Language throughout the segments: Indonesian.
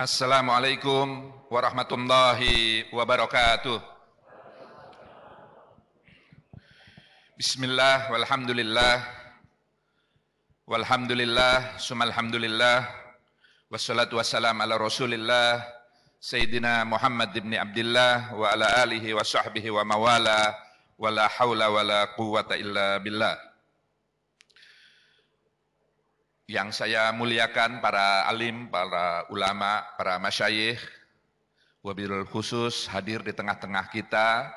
Assalamualaikum warahmatullahi wabarakatuh. Bismillah, walhamdulillah, sumalhamdulillah, wassalatu wassalam ala rasulillah, Sayyidina Muhammad ibn Abdillah, wa ala alihi wa sahbihi wa mawala, wa la hawla wa la quwwata illa billah. Yang saya muliakan para alim, para ulama, para masyayikh, wabil khusus hadir di tengah-tengah kita,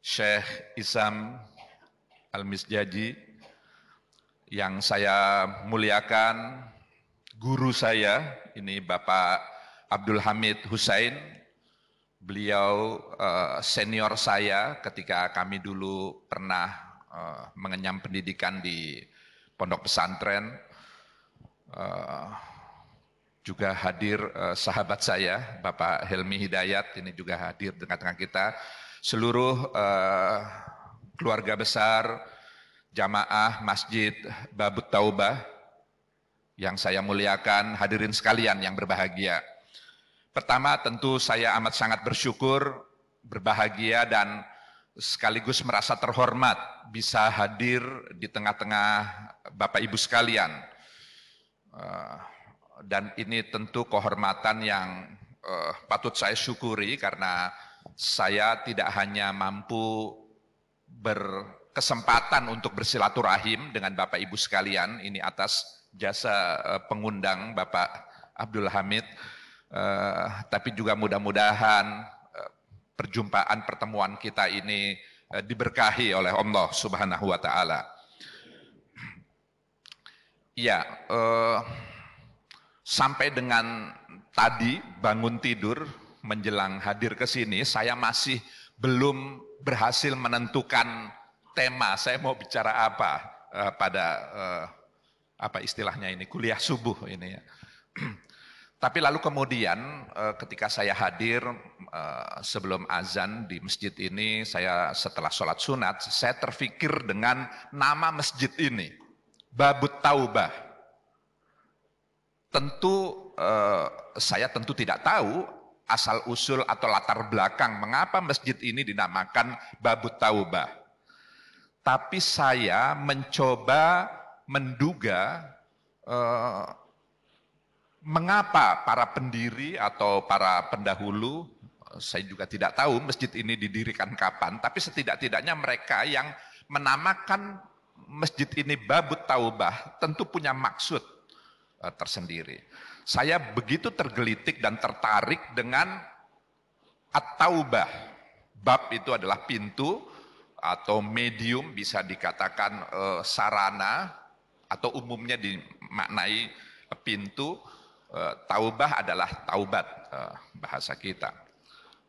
Syekh Isam Al-Misjaji, yang saya muliakan, guru saya, ini Bapak Abdul Hamid Hussein, beliau senior saya ketika kami dulu pernah mengenyam pendidikan di pondok pesantren. Juga hadir sahabat saya, Bapak Helmi Hidayat, ini juga hadir di tengah-tengah kita. Seluruh keluarga besar jamaah Masjid Babut Taubah yang saya muliakan, hadirin sekalian yang berbahagia. Pertama, tentu saya amat sangat bersyukur, berbahagia dan sekaligus merasa terhormat bisa hadir di tengah-tengah Bapak Ibu sekalian. Dan ini tentu kehormatan yang patut saya syukuri karena saya tidak hanya mampu berkesempatan untuk bersilaturahim dengan Bapak Ibu sekalian, ini atas jasa pengundang Bapak Abdul Hamid, tapi juga mudah-mudahan perjumpaan pertemuan kita ini diberkahi oleh Allah Subhanahu wa Ta'ala. Ya, sampai dengan tadi bangun tidur menjelang hadir ke sini, saya masih belum berhasil menentukan tema. Saya mau bicara apa pada apa istilahnya ini, kuliah subuh ini ya. Tapi lalu kemudian ketika saya hadir sebelum azan di masjid ini, saya setelah sholat sunat, saya terfikir dengan nama masjid ini, Babut Taubah. Tentu saya tentu tidak tahu asal usul atau latar belakang mengapa masjid ini dinamakan Babut Taubah. Tapi saya mencoba menduga mengapa para pendiri atau para pendahulu, saya juga tidak tahu masjid ini didirikan kapan, tapi setidak-tidaknya mereka yang menamakan masjid ini Babut Taubah tentu punya maksud tersendiri. Saya begitu tergelitik dan tertarik dengan At-Taubah. Bab itu adalah pintu atau medium, bisa dikatakan sarana atau umumnya dimaknai pintu. Taubah adalah taubat bahasa kita.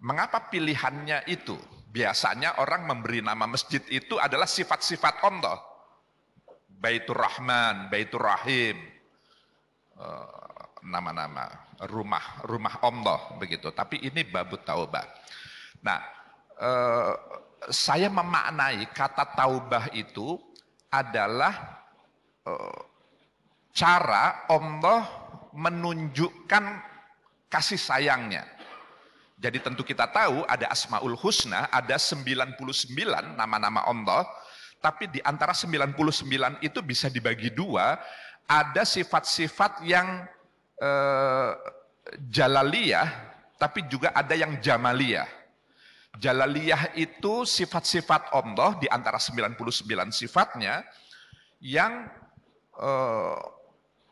Mengapa pilihannya itu? Biasanya orang memberi nama masjid itu adalah sifat-sifat Allah. Baitur Rahman, Baitur Rahim, nama-nama rumah Allah begitu. Tapi ini Babut Taubah. Nah, saya memaknai kata taubah itu adalah cara Allah menunjukkan kasih sayangnya. Jadi tentu kita tahu ada Asmaul Husna, ada 99 nama-nama Allah. Tapi di antara 99 itu bisa dibagi dua, ada sifat-sifat yang jalaliyah, tapi juga ada yang jamaliyah. Jalaliyah itu sifat-sifat Allah di antara 99 sifatnya yang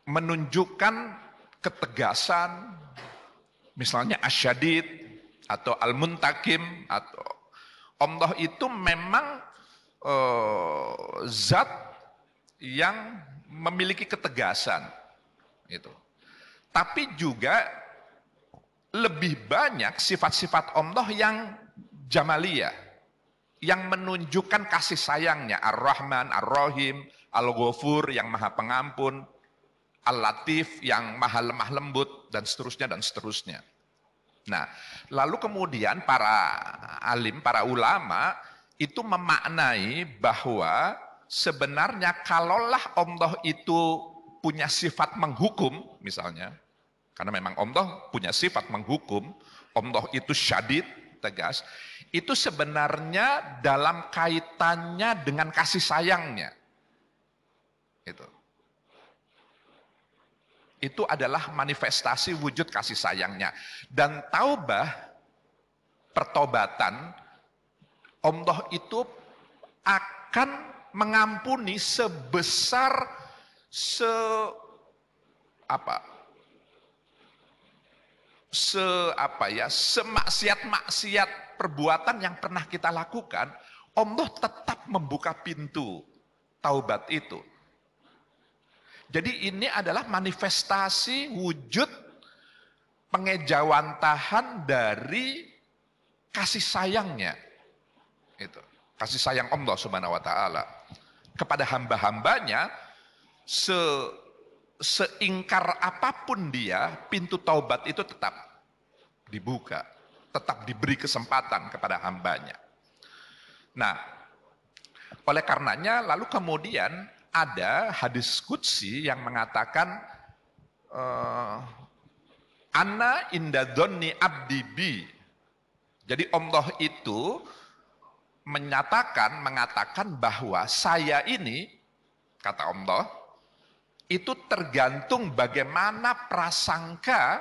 menunjukkan ketegasan, misalnya asyadid atau al-muntakim, atau Allah itu memang zat yang memiliki ketegasan itu. Tapi juga lebih banyak sifat-sifat Allah yang jamaliyah, yang menunjukkan kasih sayangnya, Ar-Rahman, Ar-Rahim, Al-Ghafur yang maha pengampun, Al-Latif yang maha lemah lembut, dan seterusnya dan seterusnya. Nah, lalu kemudian para alim, para ulama itu memaknai bahwa sebenarnya kalaulah Allah itu punya sifat menghukum, misalnya, Karena memang Allah punya sifat menghukum, Allah itu syadid, tegas. Itu sebenarnya dalam kaitannya dengan kasih sayangnya. Itu adalah manifestasi wujud kasih sayangnya. Dan taubah, pertobatan, Allah itu akan mengampuni sebesar semaksiat-maksiat perbuatan yang pernah kita lakukan, Allah tetap membuka pintu taubat itu. Jadi ini adalah manifestasi wujud pengejawantahan dari kasih sayangnya. Itu. Kasih sayang Allah Subhanahu wa taala kepada hamba-hambanya, seingkar apapun dia, pintu taubat itu tetap dibuka, tetap diberi kesempatan kepada hambanya. Nah, oleh karenanya lalu kemudian ada hadis qudsi yang mengatakan Ana inda dzonni abdi bi. Jadi Allah itu mengatakan bahwa saya ini, kata Allah, itu tergantung bagaimana prasangka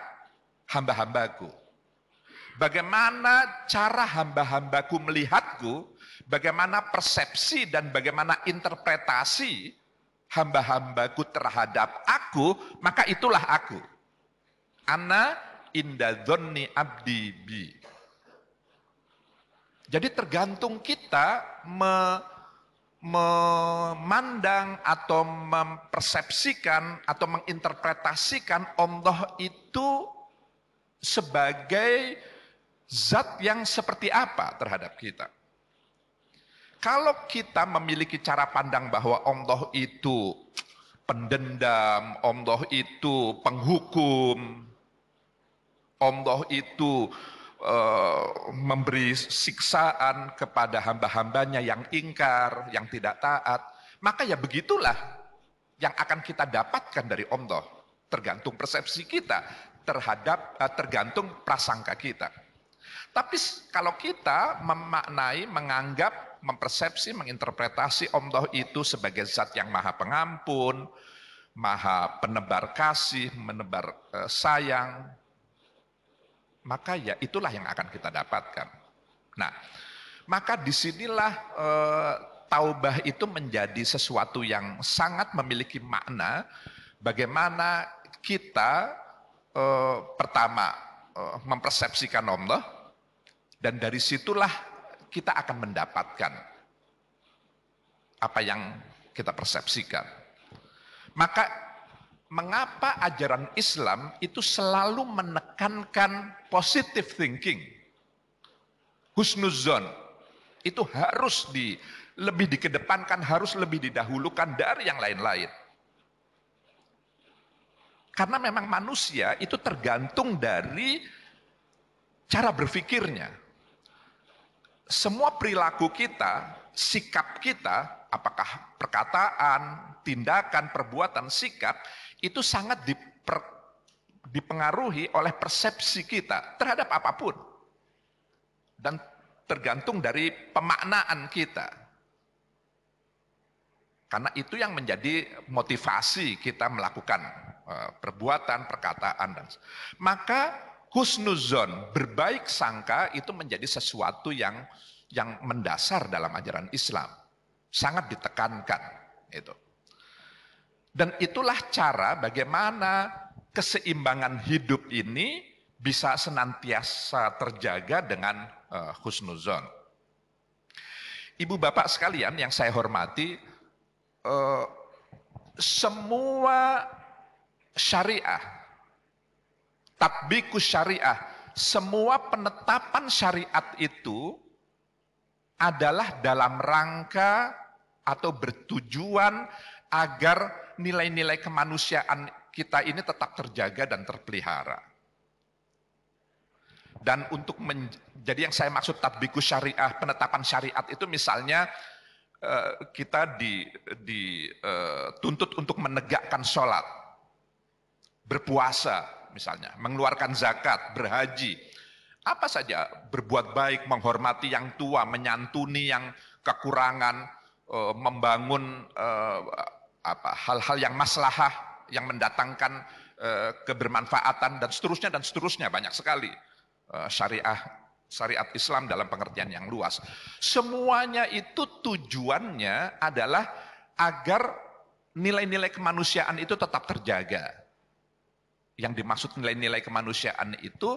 hamba-hambaku. Bagaimana cara hamba-hambaku melihatku, bagaimana persepsi dan bagaimana interpretasi hamba-hambaku terhadap aku, maka itulah aku. Ana inda dzonni abdi bi. Jadi tergantung kita memandang atau mempersepsikan atau menginterpretasikan Allah itu sebagai zat yang seperti apa terhadap kita. Kalau kita memiliki cara pandang bahwa Allah itu pendendam, Allah itu penghukum, Allah itu memberi siksaan kepada hamba-hambanya yang ingkar, yang tidak taat, maka ya begitulah yang akan kita dapatkan dari Allah. Tergantung persepsi kita terhadap, tergantung prasangka kita. Tapi kalau kita memaknai, menganggap, mempersepsi, menginterpretasi Allah itu sebagai zat yang maha pengampun, maha penebar kasih, menebar sayang, maka ya itulah yang akan kita dapatkan. Nah, maka disinilah taubah itu menjadi sesuatu yang sangat memiliki makna. Bagaimana kita pertama mempersepsikan Allah, dan dari situlah kita akan mendapatkan apa yang kita persepsikan. Maka mengapa ajaran Islam itu selalu menekankan positive thinking, husnuzon, itu harus lebih dikedepankan, harus lebih didahulukan dari yang lain-lain. Karena memang manusia itu tergantung dari cara berpikirnya. Semua perilaku kita, sikap kita, apakah perkataan, tindakan, perbuatan, sikap, itu sangat dipengaruhi oleh persepsi kita terhadap apapun. Dan tergantung dari pemaknaan kita. Karena itu yang menjadi motivasi kita melakukan perbuatan, perkataan. Maka husnuzon, berbaik sangka, itu menjadi sesuatu yang mendasar dalam ajaran Islam. Sangat ditekankan. Itu. Dan itulah cara bagaimana keseimbangan hidup ini bisa senantiasa terjaga dengan husnuzon. Ibu bapak sekalian yang saya hormati, semua syariah, tatbikus syariah, semua penetapan syariat itu adalah dalam rangka atau bertujuan agar nilai-nilai kemanusiaan kita ini tetap terjaga dan terpelihara. Dan untuk jadi yang saya maksud tatbikus syariah, penetapan syariat itu misalnya kita dituntut untuk menegakkan sholat, berpuasa, misalnya, mengeluarkan zakat, berhaji, apa saja, berbuat baik, menghormati yang tua, menyantuni yang kekurangan, membangun hal-hal yang maslahah, yang mendatangkan kebermanfaatan dan seterusnya banyak sekali syariat Islam dalam pengertian yang luas. Semuanya itu tujuannya adalah agar nilai-nilai kemanusiaan itu tetap terjaga. Yang dimaksud nilai-nilai kemanusiaan itu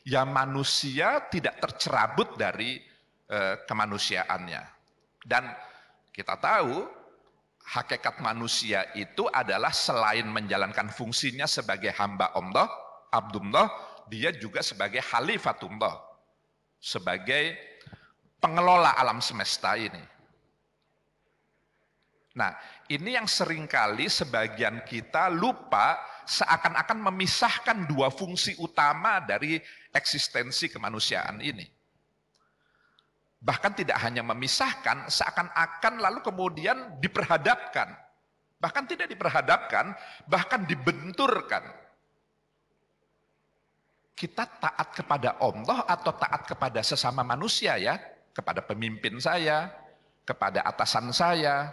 ya manusia tidak tercerabut dari kemanusiaannya. Dan kita tahu hakikat manusia itu adalah selain menjalankan fungsinya sebagai hamba Allah, Abdullah, dia juga sebagai Khalifatullah, sebagai pengelola alam semesta ini. Nah, ini yang seringkali sebagian kita lupa, seakan-akan memisahkan dua fungsi utama dari eksistensi kemanusiaan ini. Bahkan tidak hanya memisahkan, seakan-akan lalu kemudian diperhadapkan. Bahkan tidak diperhadapkan, bahkan dibenturkan. Kita taat kepada Allah atau taat kepada sesama manusia ya? Kepada pemimpin saya, kepada atasan saya,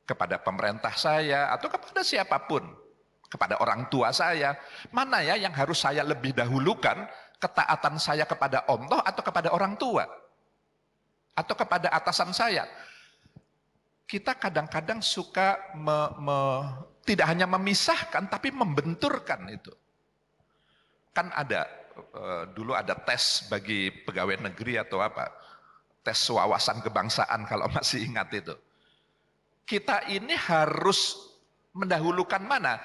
kepada pemerintah saya, atau kepada siapapun. Kepada orang tua saya. Mana ya yang harus saya lebih dahulukan, ketaatan saya kepada Allah atau kepada orang tua? Atau kepada atasan saya? Kita kadang-kadang suka tidak hanya memisahkan, tapi membenturkan itu. Kan ada, dulu ada tes bagi pegawai negeri atau apa, tes wawasan kebangsaan kalau masih ingat itu. Kita ini harus mendahulukan mana?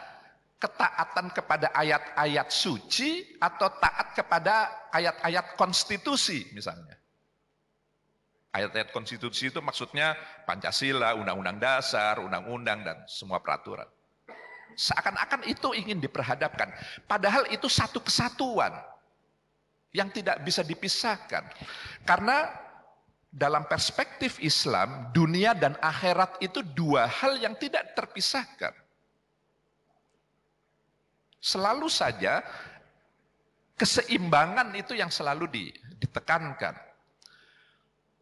Ketaatan kepada ayat-ayat suci atau taat kepada ayat-ayat konstitusi misalnya. Ayat-ayat konstitusi itu maksudnya Pancasila, Undang-Undang Dasar, Undang-Undang, dan semua peraturan. Seakan-akan itu ingin diperhadapkan. Padahal itu satu kesatuan yang tidak bisa dipisahkan. Karena dalam perspektif Islam, dunia dan akhirat itu dua hal yang tidak terpisahkan. Selalu saja keseimbangan itu yang selalu ditekankan.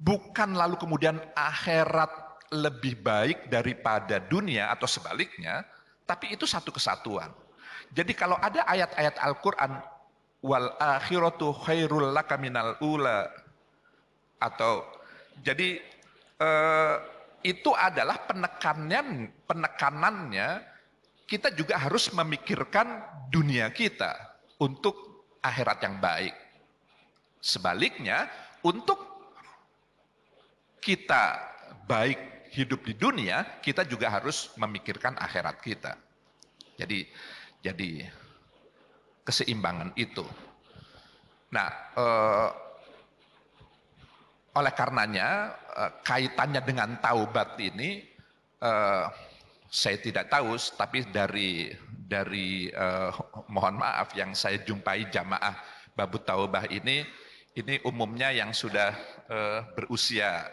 Bukan lalu kemudian akhirat lebih baik daripada dunia atau sebaliknya, tapi itu satu kesatuan. Jadi kalau ada ayat-ayat Al-Quran, wal akhiratu khairul laka minal ula, atau jadi itu adalah penekanannya kita juga harus memikirkan dunia kita untuk akhirat yang baik. Sebaliknya, untuk kita baik hidup di dunia, kita juga harus memikirkan akhirat kita. Jadi keseimbangan itu. Nah, oleh karenanya kaitannya dengan taubat ini saya tidak tahu, tapi dari mohon maaf yang saya jumpai jamaah Babut Taubah ini umumnya yang sudah berusia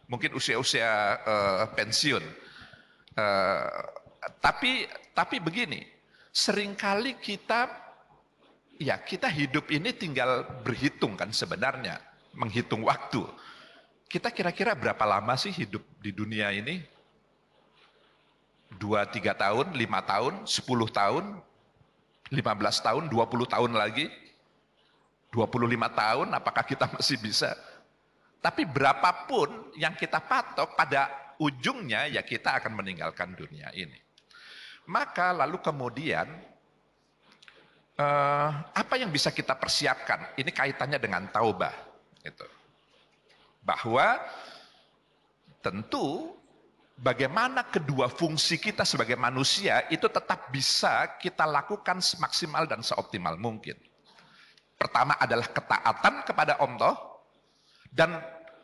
mungkin usia-usia pensiun. Tapi begini, seringkali kita hidup ini tinggal berhitung kan sebenarnya, menghitung waktu. Kita kira-kira berapa lama sih hidup di dunia ini? 2-3 tahun, 5 tahun, 10 tahun, 15 tahun, 20 tahun lagi, 25 tahun, apakah kita masih bisa? Tapi berapapun yang kita patok, pada ujungnya ya kita akan meninggalkan dunia ini. Maka lalu kemudian apa yang bisa kita persiapkan? Ini kaitannya dengan taubah. Gitu. Bahwa tentu bagaimana kedua fungsi kita sebagai manusia itu tetap bisa kita lakukan semaksimal dan seoptimal mungkin. Pertama adalah ketaatan kepada Allah, dan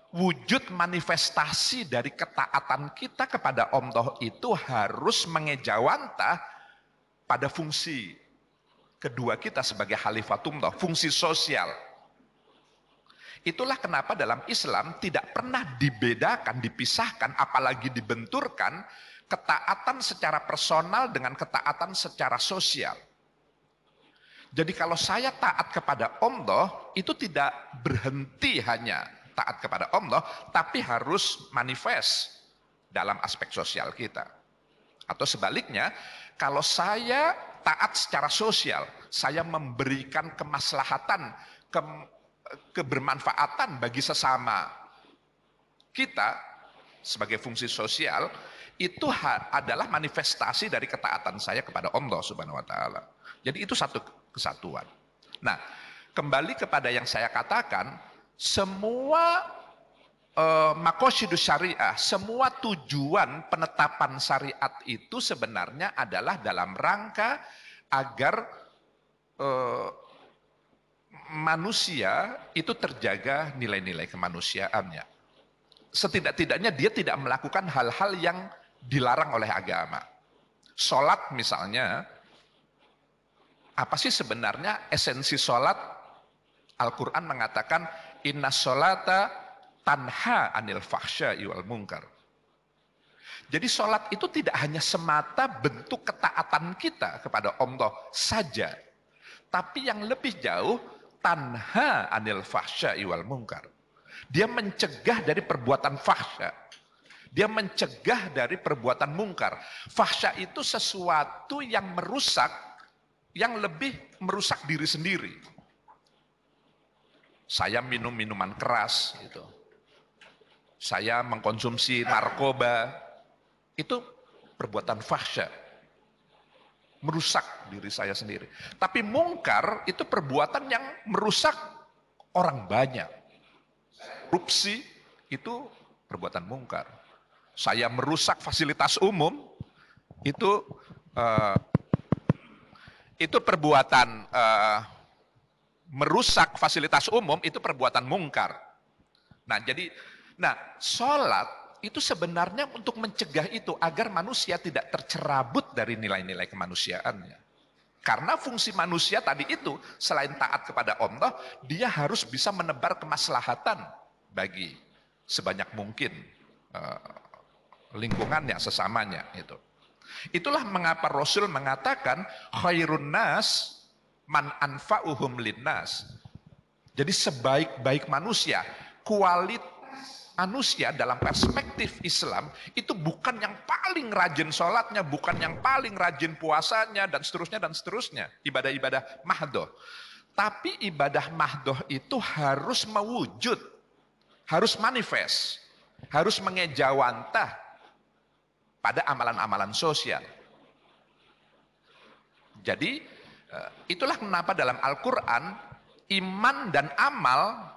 wujud manifestasi dari ketaatan kita kepada Allah itu harus mengejawantah pada fungsi kedua kita sebagai Khalifatullah, fungsi sosial. Itulah kenapa dalam Islam tidak pernah dibedakan, dipisahkan, apalagi dibenturkan ketaatan secara personal dengan ketaatan secara sosial. Jadi kalau saya taat kepada Allah, itu tidak berhenti hanya taat kepada Allah, tapi harus manifest dalam aspek sosial kita. Atau sebaliknya, kalau saya taat secara sosial, saya memberikan kemaslahatan, kebermanfaatan bagi sesama kita sebagai fungsi sosial, itu adalah manifestasi dari ketaatan saya kepada Allah Subhanahu wa taala. Jadi itu satu kesatuan. Nah, kembali kepada yang saya katakan, semua maqasidus syariah, semua tujuan penetapan syariat itu sebenarnya adalah dalam rangka agar manusia itu terjaga nilai-nilai kemanusiaannya. Setidak-tidaknya dia tidak melakukan hal-hal yang dilarang oleh agama. Sholat misalnya, apa sih sebenarnya esensi sholat? Al-Quran mengatakan, inna sholata tanha anil fahsya'i wal munkar. Jadi sholat itu tidak hanya semata bentuk ketaatan kita kepada Allah saja, tapi yang lebih jauh, tanha anil fahsya'i wal munkar. Dia mencegah dari perbuatan fahsya. Dia mencegah dari perbuatan mungkar. Fahsya itu sesuatu yang merusak, yang lebih merusak diri sendiri. Saya minum minuman keras, gitu. Saya mengkonsumsi narkoba, itu perbuatan fahsya. Merusak diri saya sendiri. Tapi mungkar itu perbuatan yang merusak orang banyak. Korupsi itu perbuatan mungkar. Saya merusak fasilitas umum, itu perbuatan merusak fasilitas umum, itu perbuatan mungkar. Nah, sholat itu sebenarnya untuk mencegah itu agar manusia tidak tercerabut dari nilai-nilai kemanusiaannya. Karena fungsi manusia tadi itu selain taat kepada Allah, dia harus bisa menebar kemaslahatan bagi sebanyak mungkin lingkungannya, sesamanya itu. Itulah mengapa Rasul mengatakan khairun nas man anfa'uhum linnas. Jadi sebaik-baik manusia, kualitas manusia dalam perspektif Islam itu bukan yang paling rajin sholatnya, bukan yang paling rajin puasanya, dan seterusnya, ibadah-ibadah mahdoh. Tapi ibadah mahdoh itu harus mewujud, harus manifest, harus mengejawantah pada amalan-amalan sosial. Jadi itulah kenapa dalam Al-Quran iman dan amal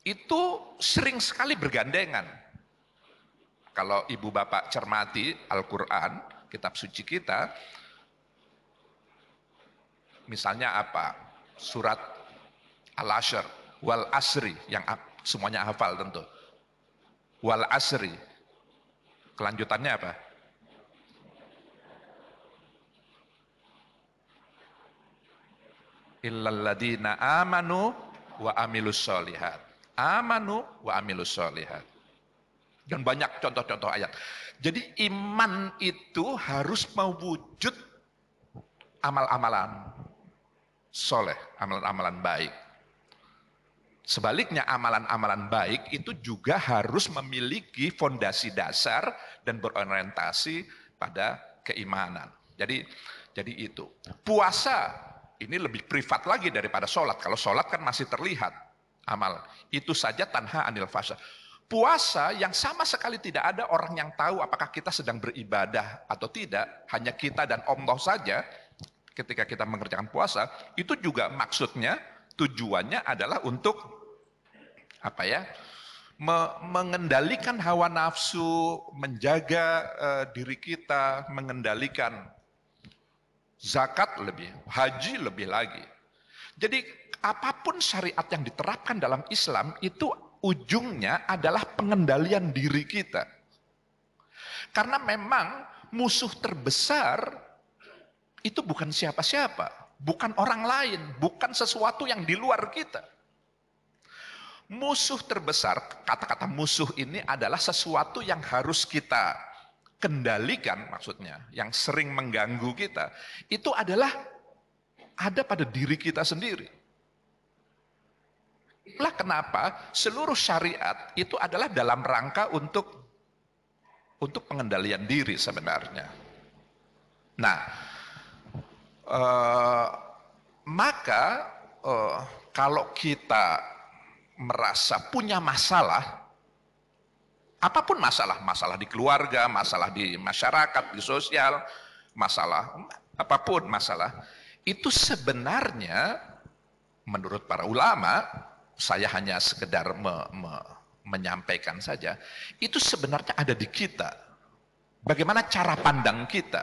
itu sering sekali bergandengan. Kalau ibu bapak cermati Al-Quran, kitab suci kita, misalnya apa? Surat Al-Ashr, wal asri, yang semuanya hafal tentu. Wal asri, kelanjutannya apa? Illalladzina amanu wa amilus sholihat. Amanu wa amilus sholihat. Dan banyak contoh-contoh ayat. Jadi iman itu harus mewujud amal-amalan soleh, amalan-amalan baik. Sebaliknya amalan-amalan baik itu juga harus memiliki fondasi dasar dan berorientasi pada keimanan. Jadi itu. Puasa ini lebih privat lagi daripada sholat. Kalau sholat kan masih terlihat amal. Itu saja tanha anil fahsya. Puasa yang sama sekali tidak ada orang yang tahu apakah kita sedang beribadah atau tidak. Hanya kita dan Allah saja ketika kita mengerjakan puasa. Itu juga maksudnya, tujuannya adalah untuk mengendalikan hawa nafsu, menjaga diri kita, mengendalikan zakat lebih, haji lebih lagi. Jadi apapun syariat yang diterapkan dalam Islam itu ujungnya adalah pengendalian diri kita. Karena memang musuh terbesar itu bukan siapa-siapa, bukan orang lain, bukan sesuatu yang di luar kita. Musuh terbesar, kata-kata musuh ini adalah sesuatu yang harus kita kendalikan, maksudnya yang sering mengganggu kita, itu adalah ada pada diri kita sendiri. Itulah kenapa seluruh syariat itu adalah dalam rangka untuk pengendalian diri sebenarnya. Nah, maka kalau kita merasa punya masalah, apapun masalah di keluarga, masalah di masyarakat, di sosial, masalah apapun masalah, itu sebenarnya menurut para ulama, saya hanya sekedar menyampaikan saja, itu sebenarnya ada di kita. Bagaimana cara pandang kita?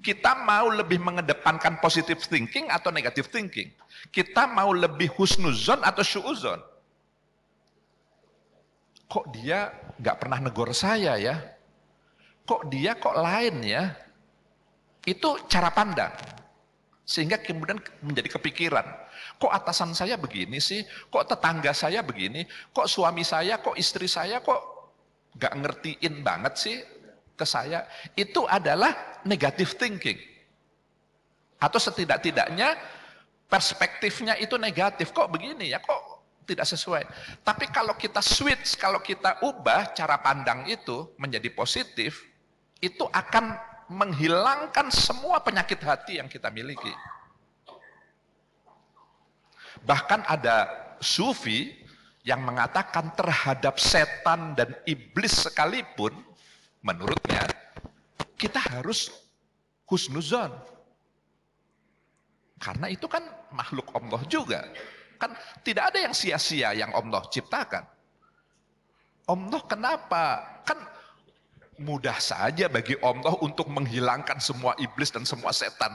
Kita mau lebih mengedepankan positive thinking atau negative thinking? Kita mau lebih husnuzon atau syuuzon? Kok dia nggak pernah negor saya ya? Kok dia kok lain ya? Itu cara pandang. Sehingga kemudian menjadi kepikiran, kok atasan saya begini sih? Kok tetangga saya begini? Kok suami saya, kok istri saya kok nggak ngertiin banget sih ke saya? Itu adalah negative thinking. Atau setidak-tidaknya perspektifnya itu negatif. Kok begini ya? Kok tidak sesuai? Tapi kalau kita switch, kalau kita ubah cara pandang itu menjadi positif, itu akan menghilangkan semua penyakit hati yang kita miliki. Bahkan ada sufi yang mengatakan terhadap setan dan iblis sekalipun, menurutnya kita harus husnuzon. Karena itu kan makhluk Allah juga. Kan tidak ada yang sia-sia yang Allah ciptakan. Allah kenapa? Kan mudah saja bagi Allah untuk menghilangkan semua iblis dan semua setan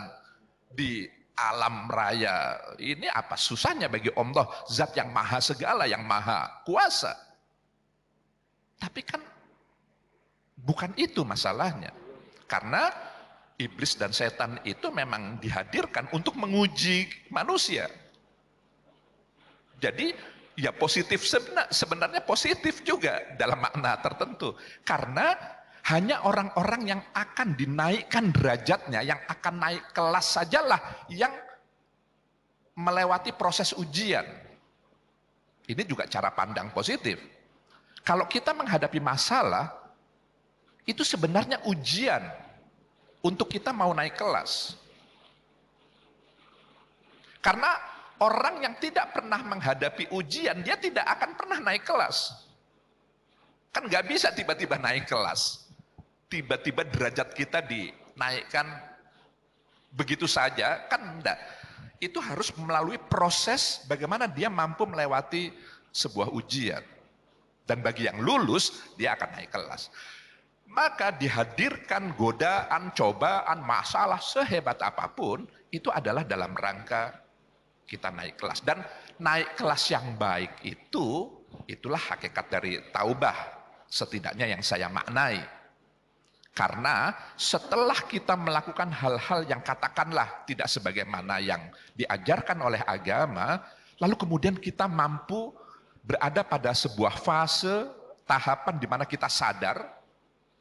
di alam raya. Ini apa susahnya bagi Allah, zat yang maha segala, yang maha kuasa. Tapi kan bukan itu masalahnya. Karena iblis dan setan itu memang dihadirkan untuk menguji manusia. Jadi ya positif, sebenarnya positif juga dalam makna tertentu. Karena hanya orang-orang yang akan dinaikkan derajatnya, yang akan naik kelas sajalah yang melewati proses ujian. Ini juga cara pandang positif. Kalau kita menghadapi masalah, itu sebenarnya ujian untuk kita mau naik kelas. Karena orang yang tidak pernah menghadapi ujian, dia tidak akan pernah naik kelas. Kan nggak bisa tiba-tiba naik kelas. Tiba-tiba derajat kita dinaikkan begitu saja, kan enggak. Itu harus melalui proses bagaimana dia mampu melewati sebuah ujian. Dan bagi yang lulus, dia akan naik kelas. Maka dihadirkan godaan, cobaan, masalah sehebat apapun, itu adalah dalam rangka kita naik kelas. Dan naik kelas yang baik itu, itulah hakikat dari taubah. Setidaknya yang saya maknai. Karena setelah kita melakukan hal-hal yang katakanlah tidak sebagaimana yang diajarkan oleh agama, lalu kemudian kita mampu berada pada sebuah fase, tahapan di mana kita sadar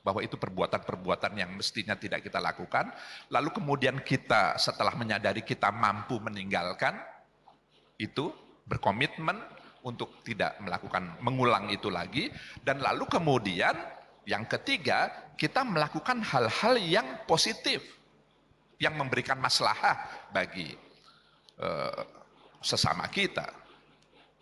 bahwa itu perbuatan-perbuatan yang mestinya tidak kita lakukan, lalu kemudian kita setelah menyadari kita mampu meninggalkan itu, berkomitmen untuk tidak mengulang itu lagi, dan lalu kemudian yang ketiga, kita melakukan hal-hal yang positif, yang memberikan maslahah bagi sesama kita.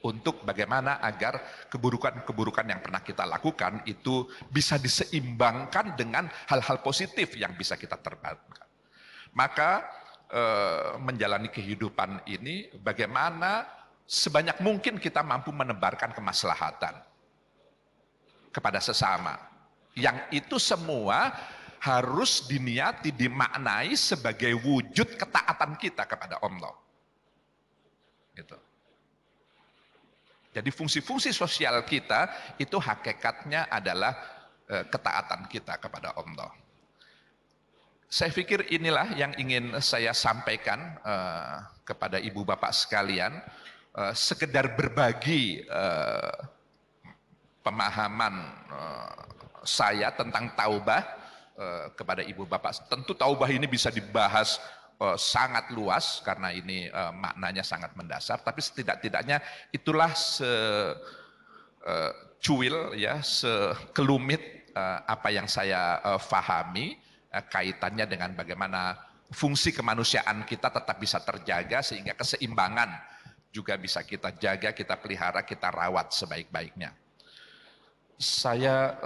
Untuk bagaimana agar keburukan-keburukan yang pernah kita lakukan itu bisa diseimbangkan dengan hal-hal positif yang bisa kita terbangkan. Maka menjalani kehidupan ini, bagaimana sebanyak mungkin kita mampu menebarkan kemaslahatan kepada sesama. Yang itu semua harus diniati, dimaknai sebagai wujud ketaatan kita kepada Allah. Gitu. Jadi fungsi-fungsi sosial kita itu hakikatnya adalah ketaatan kita kepada Allah. Saya pikir inilah yang ingin saya sampaikan kepada ibu bapak sekalian, sekedar berbagi pemahaman saya tentang taubah, kepada Ibu Bapak. Tentu taubah ini bisa dibahas sangat luas karena ini maknanya sangat mendasar, tapi setidak-tidaknya itulah cuil ya, sekelumit apa yang saya fahami kaitannya dengan bagaimana fungsi kemanusiaan kita tetap bisa terjaga sehingga keseimbangan juga bisa kita jaga, kita pelihara, kita rawat sebaik-baiknya. Saya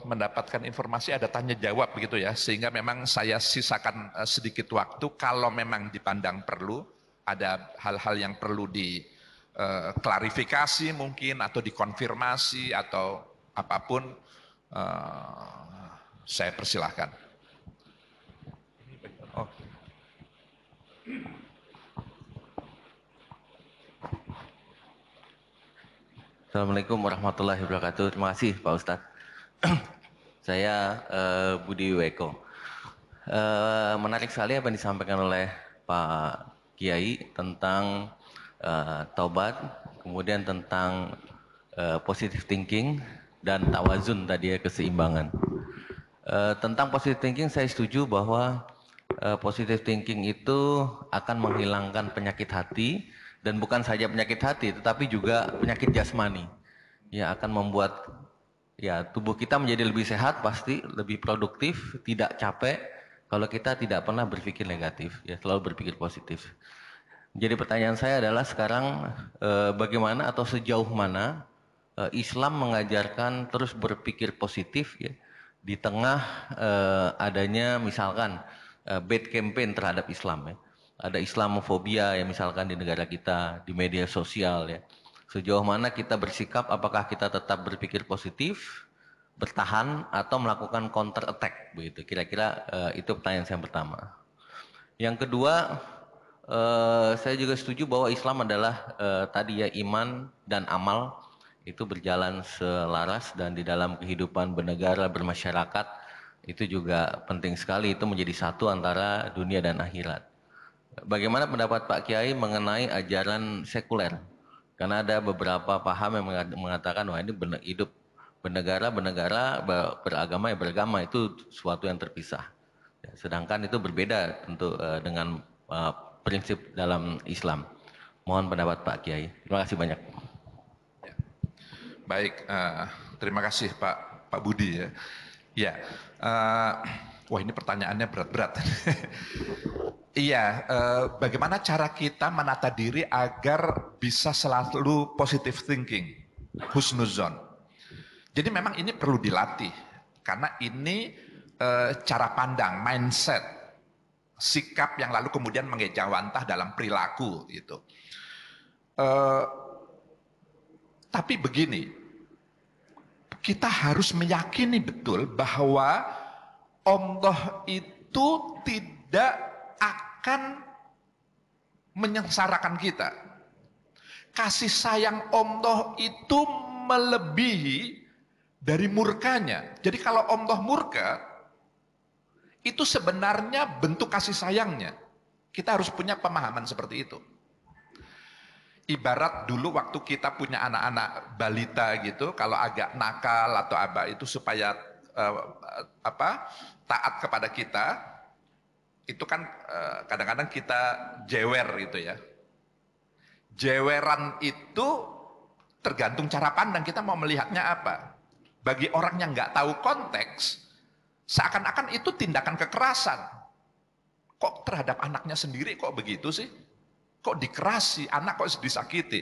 mendapatkan informasi ada tanya jawab begitu ya, sehingga memang saya sisakan sedikit waktu kalau memang dipandang perlu, ada hal-hal yang perlu diklarifikasi mungkin atau dikonfirmasi atau apapun, saya persilahkan. Oh. Assalamualaikum warahmatullahi wabarakatuh. Terima kasih Pak Ustadz. Saya Budi Weko. Menarik sekali apa yang disampaikan oleh Pak Kiai tentang taubat, kemudian tentang positive thinking dan tawazun tadi ya, keseimbangan. Tentang positive thinking saya setuju bahwa positive thinking itu akan menghilangkan penyakit hati. Dan bukan saja penyakit hati, tetapi juga penyakit jasmani. Ya, akan membuat ya tubuh kita menjadi lebih sehat, pasti lebih produktif, tidak capek kalau kita tidak pernah berpikir negatif, ya selalu berpikir positif. Jadi pertanyaan saya adalah sekarang bagaimana atau sejauh mana Islam mengajarkan terus berpikir positif ya di tengah adanya misalkan bad campaign terhadap Islam ya. Ada Islamofobia ya misalkan di negara kita, di media sosial ya. Sejauh mana kita bersikap, apakah kita tetap berpikir positif, bertahan atau melakukan counter attack begitu. Kira-kira itu pertanyaan saya yang pertama. Yang kedua, saya juga setuju bahwa Islam adalah tadi ya iman dan amal itu berjalan selaras dan di dalam kehidupan bernegara, bermasyarakat itu juga penting sekali, itu menjadi satu antara dunia dan akhirat. Bagaimana pendapat Pak Kiai mengenai ajaran sekuler? Karena ada beberapa paham yang mengatakan wah ini hidup bernegara, beragama beragama itu suatu yang terpisah. Sedangkan itu berbeda tentu dengan prinsip dalam Islam. Mohon pendapat Pak Kiai. Terima kasih banyak. Baik, terima kasih Pak Budi ya. Ya, wah ini pertanyaannya berat-berat. Iya, bagaimana cara kita menata diri agar bisa selalu positive thinking, husnuzon. Jadi memang ini perlu dilatih, karena ini cara pandang, mindset, sikap yang lalu kemudian mengejawantah dalam perilaku gitu. Tapi begini, kita harus meyakini betul bahwa Allah itu tidak akan menyengsarakan kita. Kasih sayang Allah itu melebihi dari murkanya. Jadi kalau Allah murka, itu sebenarnya bentuk kasih sayangnya. Kita harus punya pemahaman seperti itu. Ibarat dulu waktu kita punya anak-anak balita gitu, kalau agak nakal atau apa itu supaya taat kepada kita, itu kan kadang-kadang kita jewer gitu ya. Jeweran itu tergantung cara pandang, kita mau melihatnya apa. Bagi orang yang nggak tahu konteks, seakan-akan itu tindakan kekerasan. Kok terhadap anaknya sendiri kok begitu sih? Kok dikerasi, anak kok disakiti?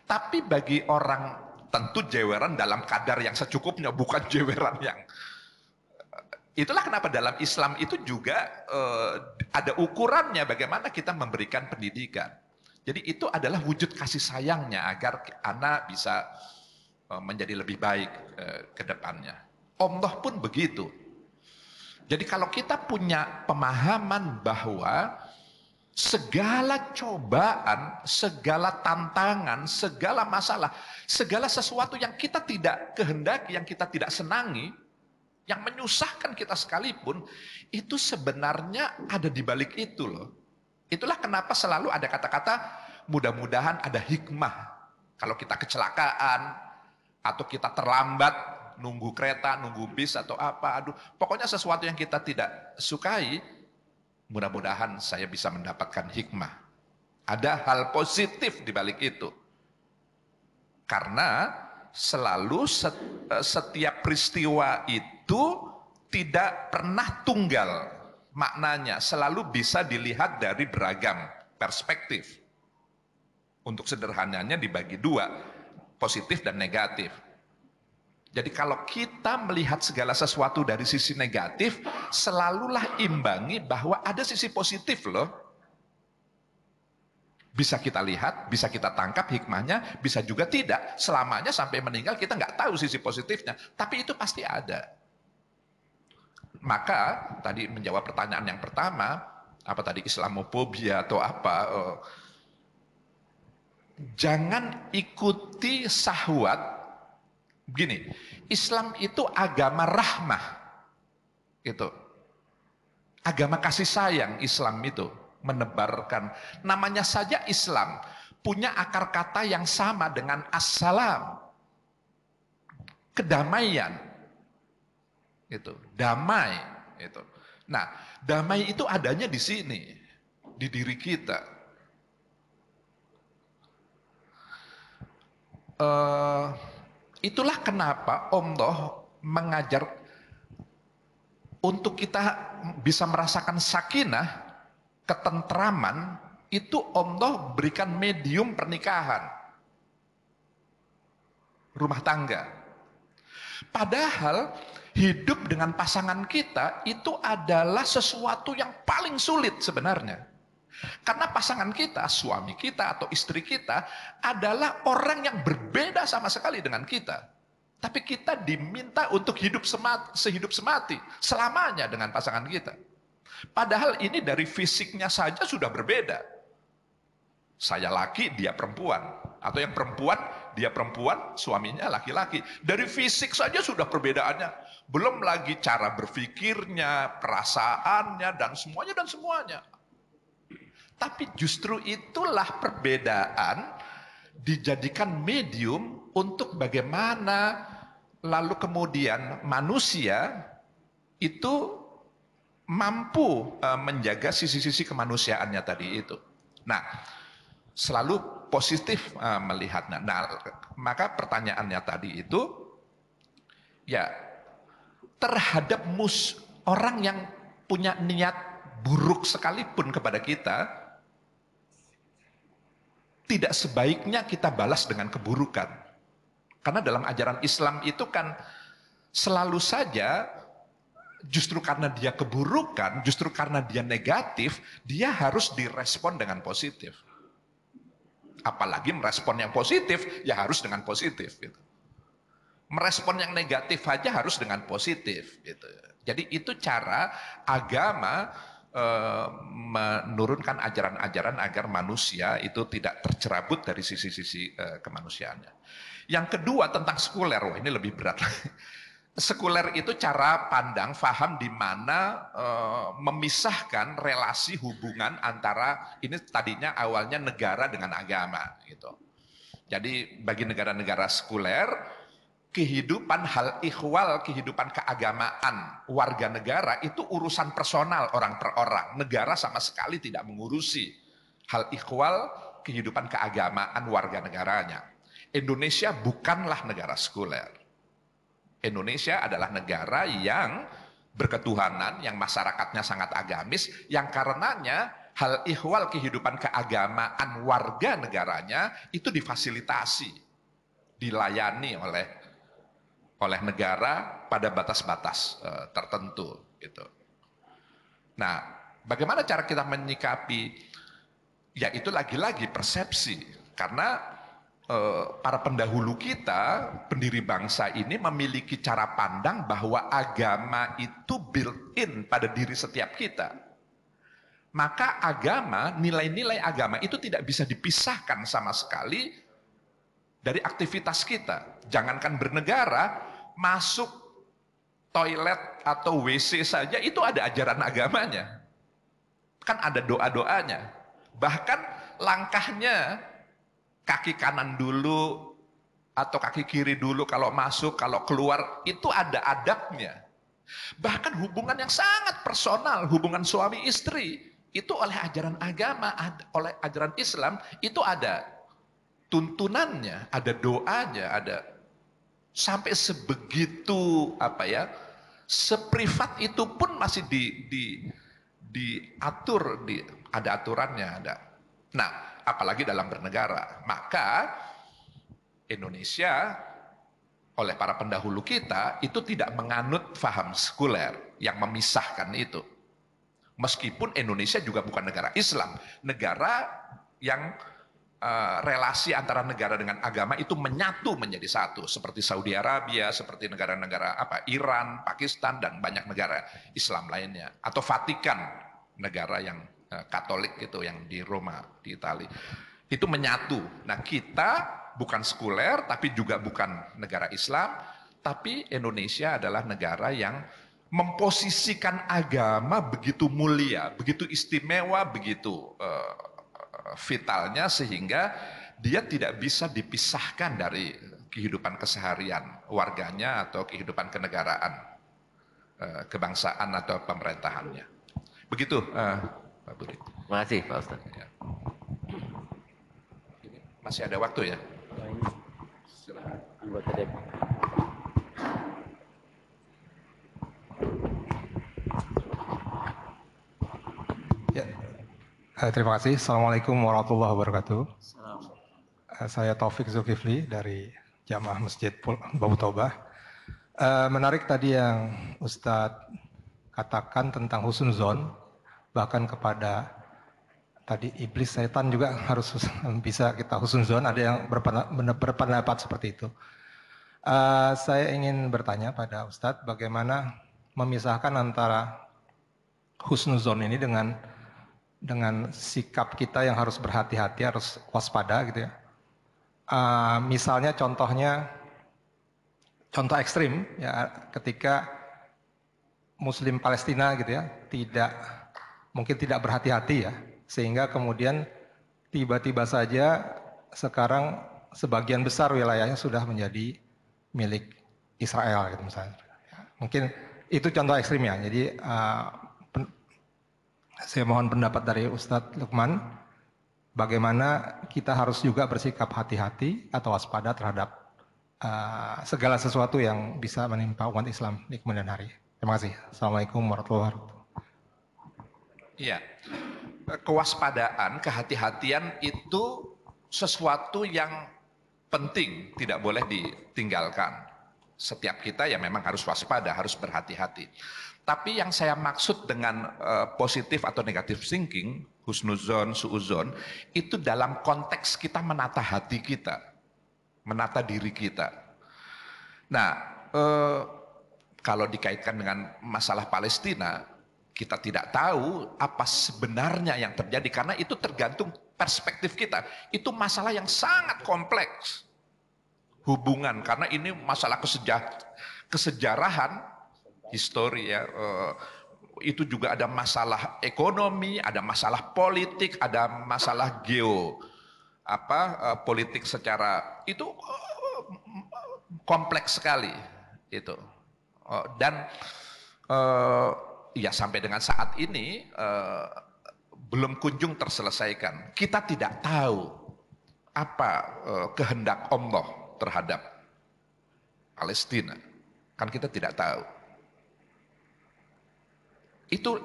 Tapi bagi orang tentu jeweran dalam kadar yang secukupnya, bukan jeweran yang... Itulah kenapa dalam Islam itu juga ada ukurannya bagaimana kita memberikan pendidikan. Jadi itu adalah wujud kasih sayangnya agar anak bisa menjadi lebih baik ke depannya. Allah pun begitu. Jadi kalau kita punya pemahaman bahwa segala cobaan, segala tantangan, segala masalah, segala sesuatu yang kita tidak kehendaki, yang kita tidak senangi, yang menyusahkan kita sekalipun, itu sebenarnya ada di balik itu loh. Itulah kenapa selalu ada kata-kata mudah-mudahan ada hikmah. Kalau kita kecelakaan, atau kita terlambat, nunggu kereta, nunggu bis atau apa. Aduh, pokoknya sesuatu yang kita tidak sukai, mudah-mudahan saya bisa mendapatkan hikmah. Ada hal positif di balik itu. Karena selalu setiap peristiwa itu tidak pernah tunggal maknanya, selalu bisa dilihat dari beragam perspektif. Untuk sederhananya dibagi dua, positif dan negatif. Jadi kalau kita melihat segala sesuatu dari sisi negatif, selalulah imbangi bahwa ada sisi positif loh. Bisa kita lihat, bisa kita tangkap hikmahnya, bisa juga tidak. Selamanya sampai meninggal kita nggak tahu sisi positifnya, tapi itu pasti ada. Maka tadi menjawab pertanyaan yang pertama, apa tadi Islamofobia atau apa, jangan ikuti syahwat. Begini, Islam itu agama rahmah. Itu. Agama kasih sayang Islam itu menebarkan. Namanya saja Islam punya akar kata yang sama dengan assalam. Kedamaian. Itu, damai itu. Nah, damai itu adanya di sini, di diri kita. Itulah kenapa Allah mengajar untuk kita bisa merasakan sakinah, ketentraman, itu Allah berikan medium pernikahan, rumah tangga. Padahal hidup dengan pasangan kita itu adalah sesuatu yang paling sulit sebenarnya. Karena pasangan kita, suami kita atau istri kita adalah orang yang berbeda sama sekali dengan kita. Tapi kita diminta untuk hidup sehidup semati, selamanya dengan pasangan kita. Padahal ini dari fisiknya saja sudah berbeda. Saya laki, dia perempuan. Atau yang perempuan, dia perempuan, suaminya laki-laki. Dari fisik saja sudah perbedaannya. Belum lagi cara berpikirnya, perasaannya, dan semuanya. Tapi justru itulah perbedaan dijadikan medium untuk bagaimana lalu kemudian manusia itu mampu menjaga sisi-sisi kemanusiaannya tadi itu. Nah, selalu positif melihatnya. Nah, maka pertanyaannya tadi itu, ya terhadap orang yang punya niat buruk sekalipun kepada kita, tidak sebaiknya kita balas dengan keburukan. Karena dalam ajaran Islam itu kan selalu saja justru karena dia keburukan, justru karena dia negatif, dia harus direspon dengan positif. Apalagi merespon yang positif, ya harus dengan positif. Gitu. Merespon yang negatif aja harus dengan positif. Gitu. Jadi itu cara agama menurunkan ajaran-ajaran agar manusia itu tidak tercerabut dari sisi-sisi kemanusiaannya. Yang kedua tentang sekuler, wah ini lebih berat. Sekuler itu cara pandang, faham di mana memisahkan relasi hubungan antara, ini tadinya awalnya negara dengan agama. Gitu. Jadi bagi negara-negara sekuler, kehidupan hal ihwal, kehidupan keagamaan warga negara itu urusan personal orang per orang. Negara sama sekali tidak mengurusi hal ihwal kehidupan keagamaan warga negaranya. Indonesia bukanlah negara sekuler. Indonesia adalah negara yang berketuhanan, yang masyarakatnya sangat agamis, yang karenanya hal ihwal kehidupan keagamaan warga negaranya itu difasilitasi, dilayani oleh negara pada batas-batas tertentu gitu. Nah, bagaimana cara kita menyikapi? Ya itu lagi-lagi persepsi. Karena para pendahulu kita, pendiri bangsa ini memiliki cara pandang bahwa agama itu built-in pada diri setiap kita. Maka agama, nilai-nilai agama itu tidak bisa dipisahkan sama sekali dari aktivitas kita. Jangankan bernegara, masuk toilet atau WC saja itu ada ajaran agamanya. Kan ada doa-doanya. Bahkan langkahnya kaki kanan dulu atau kaki kiri dulu kalau masuk, kalau keluar, itu ada adabnya. Bahkan hubungan yang sangat personal, hubungan suami istri, itu oleh ajaran agama, oleh ajaran Islam, itu ada tuntunannya, ada doanya, ada sampai sebegitu seprivat itu pun masih diatur, ada aturannya, ada. Nah, apalagi dalam bernegara. Maka Indonesia oleh para pendahulu kita itu tidak menganut faham sekuler yang memisahkan itu. Meskipun Indonesia juga bukan negara Islam, negara yang relasi antara negara dengan agama itu menyatu menjadi satu, seperti Saudi Arabia, seperti negara-negara Iran, Pakistan, dan banyak negara Islam lainnya, atau Vatikan, negara yang Katolik itu yang di Roma, di Italia, itu menyatu. Nah, kita bukan sekuler, tapi juga bukan negara Islam, tapi Indonesia adalah negara yang memposisikan agama begitu mulia, begitu istimewa, begitu vitalnya, sehingga dia tidak bisa dipisahkan dari kehidupan keseharian warganya atau kehidupan kenegaraan, kebangsaan atau pemerintahannya. Begitu, Pak Budi. Terima kasih, Pak Ustadz. Ya. Masih ada waktu ya? Anggota DPR. Ya. Terima kasih. Assalamualaikum warahmatullahi wabarakatuh. Saya Taufik Zulkifli dari Jamaah Masjid Babu Tobah. Menarik tadi yang Ustadz katakan tentang husnuzon, bahkan kepada tadi iblis setan juga harus bisa kita husnuzon, ada yang berpendapat seperti itu. Saya ingin bertanya pada Ustadz bagaimana memisahkan antara husnuzon ini dengan sikap kita yang harus berhati-hati, harus waspada gitu ya. Misalnya contoh ekstrim ya, ketika Muslim Palestina gitu ya, mungkin tidak berhati-hati ya, sehingga kemudian tiba-tiba saja sekarang sebagian besar wilayahnya sudah menjadi milik Israel gitu misalnya. Mungkin itu contoh ekstrim ya. Jadi saya mohon pendapat dari Ustadz Lukman, bagaimana kita harus juga bersikap hati-hati atau waspada terhadap segala sesuatu yang bisa menimpa umat Islam di kemudian hari. Terima kasih. Assalamualaikum warahmatullahi wabarakatuh. Iya. Kewaspadaan, kehati-hatian itu sesuatu yang penting, tidak boleh ditinggalkan. Setiap kita ya memang harus waspada, harus berhati-hati. Tapi yang saya maksud dengan positif atau negatif thinking, husnuzon, suuzon, itu dalam konteks kita menata hati kita, menata diri kita. Nah, kalau dikaitkan dengan masalah Palestina, kita tidak tahu apa sebenarnya yang terjadi, karena itu tergantung perspektif kita. Itu masalah yang sangat kompleks. Hubungan, karena ini masalah kesejarahan, histori ya. Itu juga ada masalah ekonomi, ada masalah politik, ada masalah politik secara itu kompleks sekali itu. Dan ya sampai dengan saat ini belum kunjung terselesaikan. Kita tidak tahu apa kehendak Allah terhadap Palestina. Kan kita tidak tahu.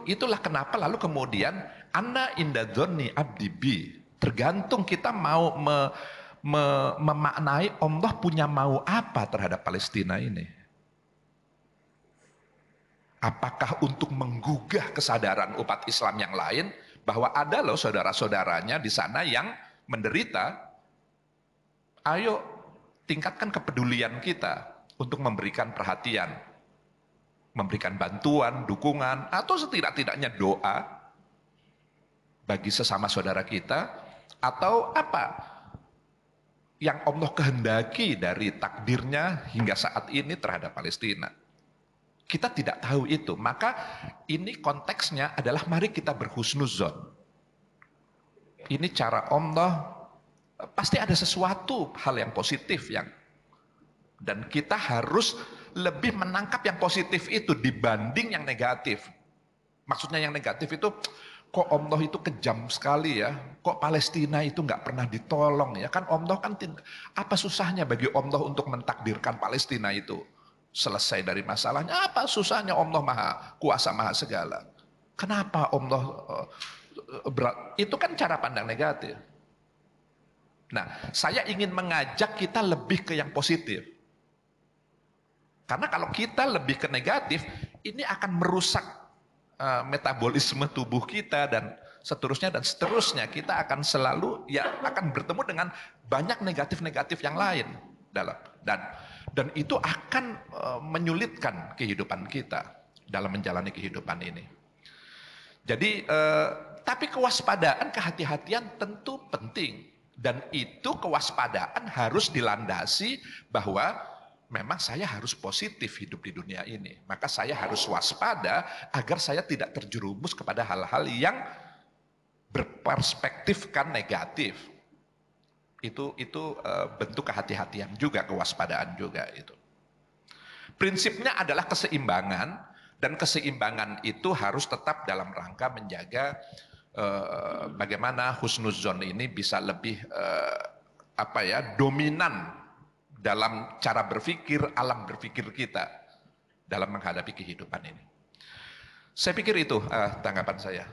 Itulah kenapa lalu kemudian anna indadzonni abdi bi. Tergantung kita mau memaknai Allah punya mau apa terhadap Palestina ini. Apakah untuk menggugah kesadaran umat Islam yang lain bahwa ada loh saudara-saudaranya di sana yang menderita? Ayo tingkatkan kepedulian kita untuk memberikan perhatian, memberikan bantuan, dukungan, atau setidak-tidaknya doa bagi sesama saudara kita, atau apa yang Allah kehendaki dari takdirnya hingga saat ini terhadap Palestina. Kita tidak tahu itu, maka ini konteksnya adalah mari kita berhusnuzon. Ini cara Allah, pasti ada sesuatu hal yang positif yang Dan kita harus lebih menangkap yang positif itu dibanding yang negatif. Maksudnya yang negatif itu, kok Allah itu kejam sekali ya, kok Palestina itu nggak pernah ditolong ya, kan Allah kan apa susahnya bagi Allah untuk mentakdirkan Palestina itu selesai dari masalahnya, apa susahnya Allah maha kuasa maha segala. Kenapa Allah berat? Itu kan cara pandang negatif. Nah, saya ingin mengajak kita lebih ke yang positif. Karena kalau kita lebih ke negatif, ini akan merusak metabolisme tubuh kita dan seterusnya. Kita akan selalu akan bertemu dengan banyak negatif-negatif yang lain dan itu akan menyulitkan kehidupan kita dalam menjalani kehidupan ini. Jadi tapi kewaspadaan, kehati-hatian tentu penting, dan itu kewaspadaan harus dilandasi bahwa memang saya harus positif hidup di dunia ini. Maka saya harus waspada agar saya tidak terjerumus kepada hal-hal yang berperspektifkan negatif. Itu bentuk kehati-hatian juga, kewaspadaan juga itu. Prinsipnya adalah keseimbangan, dan keseimbangan itu harus tetap dalam rangka menjaga bagaimana husnuzon ini bisa lebih dominan dalam cara berpikir, alam berpikir kita dalam menghadapi kehidupan ini. Saya pikir itu tanggapan saya.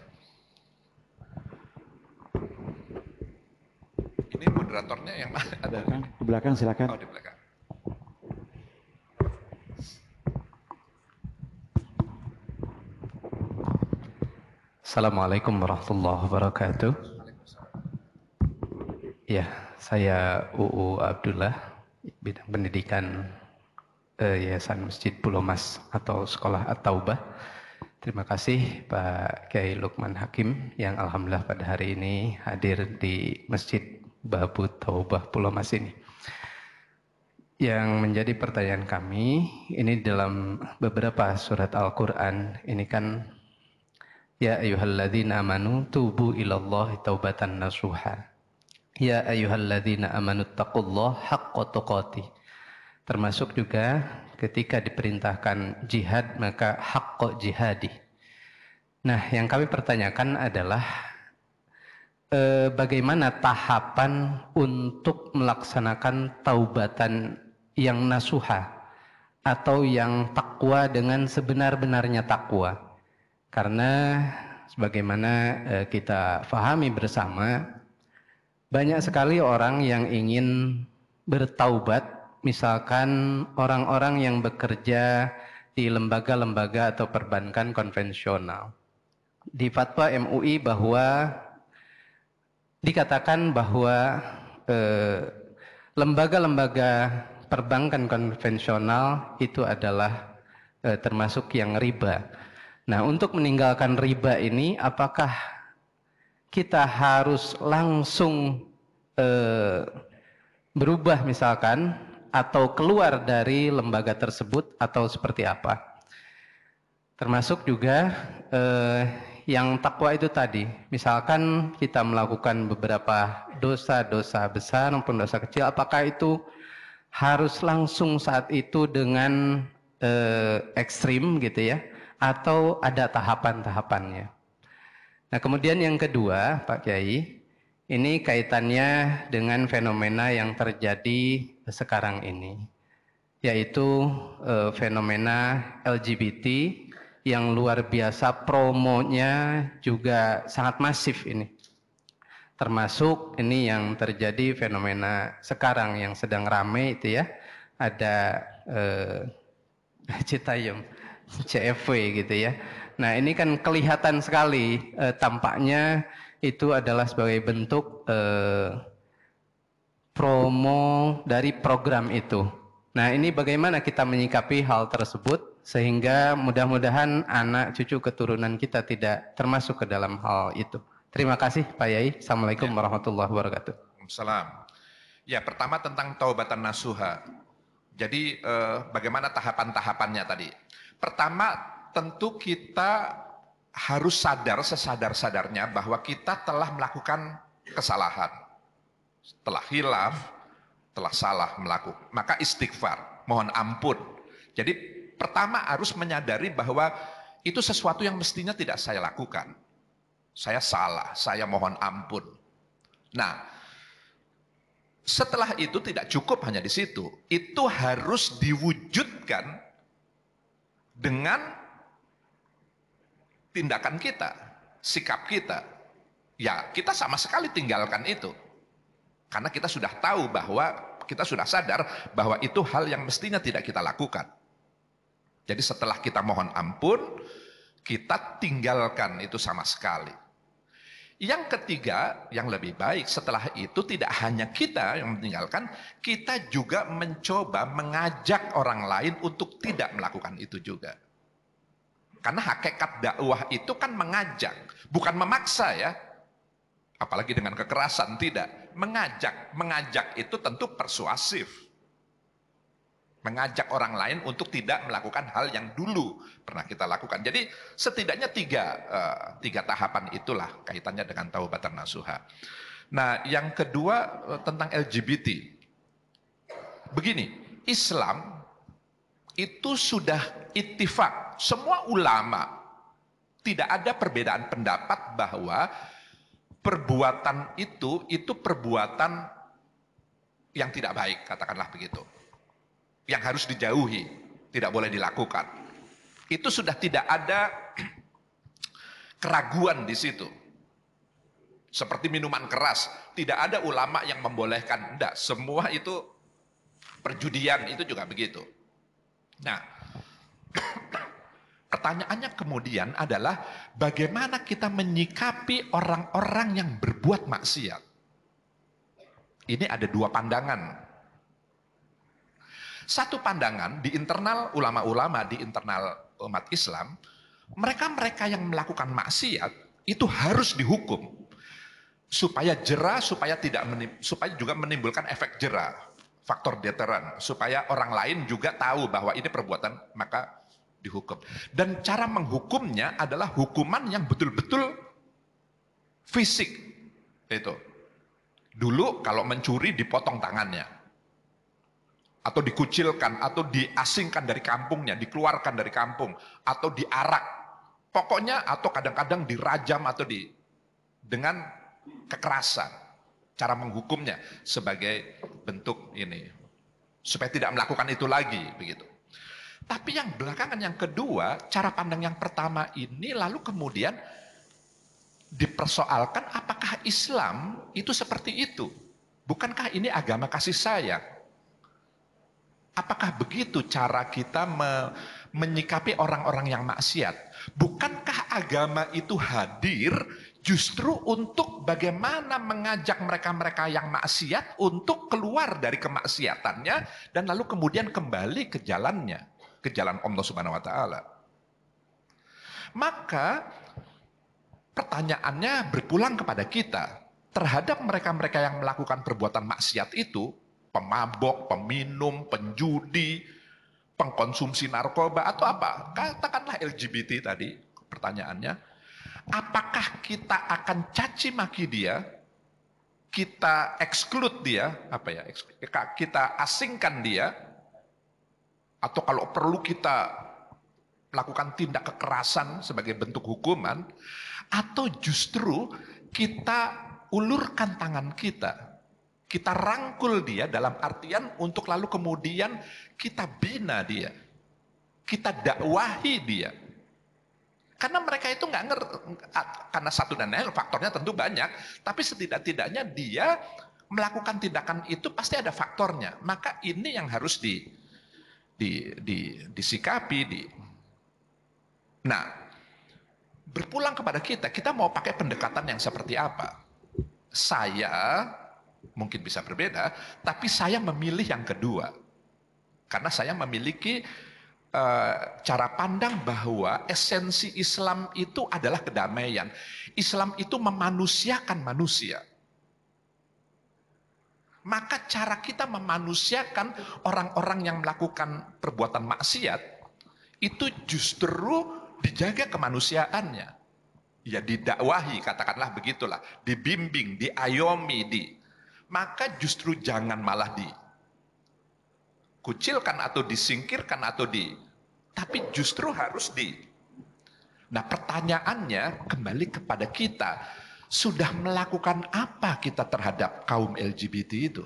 Ini moderatornya yang ada. Di belakang silakan. Oh, di belakang. Assalamualaikum warahmatullahi wabarakatuh. Ya, saya UU Abdullah, bidang pendidikan Yayasan Masjid Pulau Mas atau Sekolah At-Taubah. Terima kasih Pak Kiai Lukman Hakim yang alhamdulillah pada hari ini hadir di Masjid Babu Taubah Pulau Mas ini. Yang menjadi pertanyaan kami, ini dalam beberapa surat Al-Quran, ini kan ya ayyuhalladzina amanu tubu ilallahi taubatan nasuha. Ya ayyuhalladzina amanu taqullaha haqqa tuqatih. Termasuk juga ketika diperintahkan jihad maka haqqa jihadi. Nah, yang kami pertanyakan adalah bagaimana tahapan untuk melaksanakan taubatan yang nasuha atau yang takwa dengan sebenar-benarnya takwa. Karena sebagaimana kita fahami bersama, banyak sekali orang yang ingin bertaubat, misalkan orang-orang yang bekerja di lembaga-lembaga atau perbankan konvensional. Di fatwa MUI bahwa dikatakan bahwa lembaga-lembaga perbankan konvensional itu adalah termasuk yang riba. Nah, untuk meninggalkan riba ini, apakah kita harus langsung berubah misalkan atau keluar dari lembaga tersebut atau seperti apa? Termasuk juga yang takwa itu tadi, misalkan kita melakukan beberapa dosa-dosa besar maupun dosa kecil, apakah itu harus langsung saat itu dengan ekstrim gitu ya, atau ada tahapan-tahapannya? Nah, kemudian yang kedua, Pak Kiai, ini kaitannya dengan fenomena yang terjadi sekarang ini, yaitu fenomena LGBT yang luar biasa, promonya juga sangat masif ini. Termasuk ini yang terjadi fenomena sekarang yang sedang ramai itu ya, ada Citayam, CFW gitu ya. Nah, ini kan kelihatan sekali tampaknya itu adalah sebagai bentuk promo dari program itu. Nah, ini bagaimana kita menyikapi hal tersebut sehingga mudah-mudahan anak cucu keturunan kita tidak termasuk ke dalam hal itu. Terima kasih Pak Yai. Assalamualaikum warahmatullahi wabarakatuh. Salam. Ya, pertama tentang taubatan nasuha. Jadi bagaimana tahapan-tahapannya tadi? Pertama, tentu kita harus sadar sesadar-sadarnya bahwa kita telah melakukan kesalahan. Telah hilaf, telah salah melakukan. Maka istighfar, mohon ampun. Jadi pertama harus menyadari bahwa itu sesuatu yang mestinya tidak saya lakukan. Saya salah, saya mohon ampun. Nah, setelah itu tidak cukup hanya di situ. Itu harus diwujudkan dengan tindakan kita, sikap kita. Ya, kita sama sekali tinggalkan itu. Karena kita sudah tahu bahwa, kita sudah sadar bahwa itu hal yang mestinya tidak kita lakukan. Jadi setelah kita mohon ampun, kita tinggalkan itu sama sekali. Yang ketiga, yang lebih baik setelah itu tidak hanya kita yang meninggalkan, kita juga mencoba mengajak orang lain untuk tidak melakukan itu juga. Karena hakikat dakwah itu kan mengajak, bukan memaksa ya. Apalagi dengan kekerasan, tidak. Mengajak itu tentu persuasif. Mengajak orang lain untuk tidak melakukan hal yang dulu pernah kita lakukan. Jadi setidaknya tiga tahapan itulah kaitannya dengan taubatan nasuha. Nah, yang kedua tentang LGBT. Begini, Islam itu sudah ittifaq. Semua ulama tidak ada perbedaan pendapat bahwa perbuatan itu perbuatan yang tidak baik, katakanlah begitu. Yang harus dijauhi, tidak boleh dilakukan. Itu sudah tidak ada keraguan di situ. Seperti minuman keras, tidak ada ulama yang membolehkan. Tidak, semua itu perjudian, itu juga begitu. Nah, pertanyaannya kemudian adalah bagaimana kita menyikapi orang-orang yang berbuat maksiat. Ini ada dua pandangan. Satu pandangan di internal ulama-ulama, di internal umat Islam, mereka-mereka yang melakukan maksiat itu harus dihukum supaya jera, supaya juga menimbulkan efek jera, faktor deteran, supaya orang lain juga tahu bahwa ini perbuatan, maka dihukum. Dan cara menghukumnya adalah hukuman yang betul-betul fisik. Itu. Dulu kalau mencuri dipotong tangannya. Atau dikucilkan, atau diasingkan dari kampungnya, dikeluarkan dari kampung, atau diarak. Pokoknya, atau kadang-kadang dirajam, atau dengan kekerasan. Cara menghukumnya sebagai bentuk ini. Supaya tidak melakukan itu lagi, begitu. Tapi yang belakangan, yang kedua, cara pandang yang pertama ini, lalu kemudian dipersoalkan apakah Islam itu seperti itu? Bukankah ini agama kasih sayang? Apakah begitu cara kita menyikapi orang-orang yang maksiat? Bukankah agama itu hadir justru untuk bagaimana mengajak mereka-mereka yang maksiat untuk keluar dari kemaksiatannya dan lalu kemudian kembali ke jalannya, ke jalan Allah Subhanahu wa taala. Maka pertanyaannya berpulang kepada kita terhadap mereka-mereka yang melakukan perbuatan maksiat itu, pemabok, peminum, penjudi, pengkonsumsi narkoba atau apa? Katakanlah LGBT tadi pertanyaannya. Apakah kita akan caci maki dia? Kita exclude dia, kita asingkan dia? Atau kalau perlu kita melakukan tindak kekerasan sebagai bentuk hukuman? Atau justru kita ulurkan tangan kita? Kita rangkul dia dalam artian untuk lalu kemudian kita bina dia. Kita dakwahi dia. Karena mereka itu nggak ngerti, karena satu dan lain faktornya tentu banyak, tapi setidak-tidaknya dia melakukan tindakan itu pasti ada faktornya. Maka ini yang harus disikapi. Nah, berpulang kepada kita mau pakai pendekatan yang seperti apa? Saya mungkin bisa berbeda, tapi saya memilih yang kedua. Karena saya memiliki cara pandang bahwa esensi Islam itu adalah kedamaian. Islam itu memanusiakan manusia. Maka cara kita memanusiakan orang-orang yang melakukan perbuatan maksiat, itu justru dijaga kemanusiaannya. Ya didakwahi, katakanlah begitulah. Dibimbing, diayomi, maka justru jangan malah dikucilkan atau disingkirkan tapi justru harus Nah, pertanyaannya kembali kepada kita, sudah melakukan apa kita terhadap kaum LGBT itu?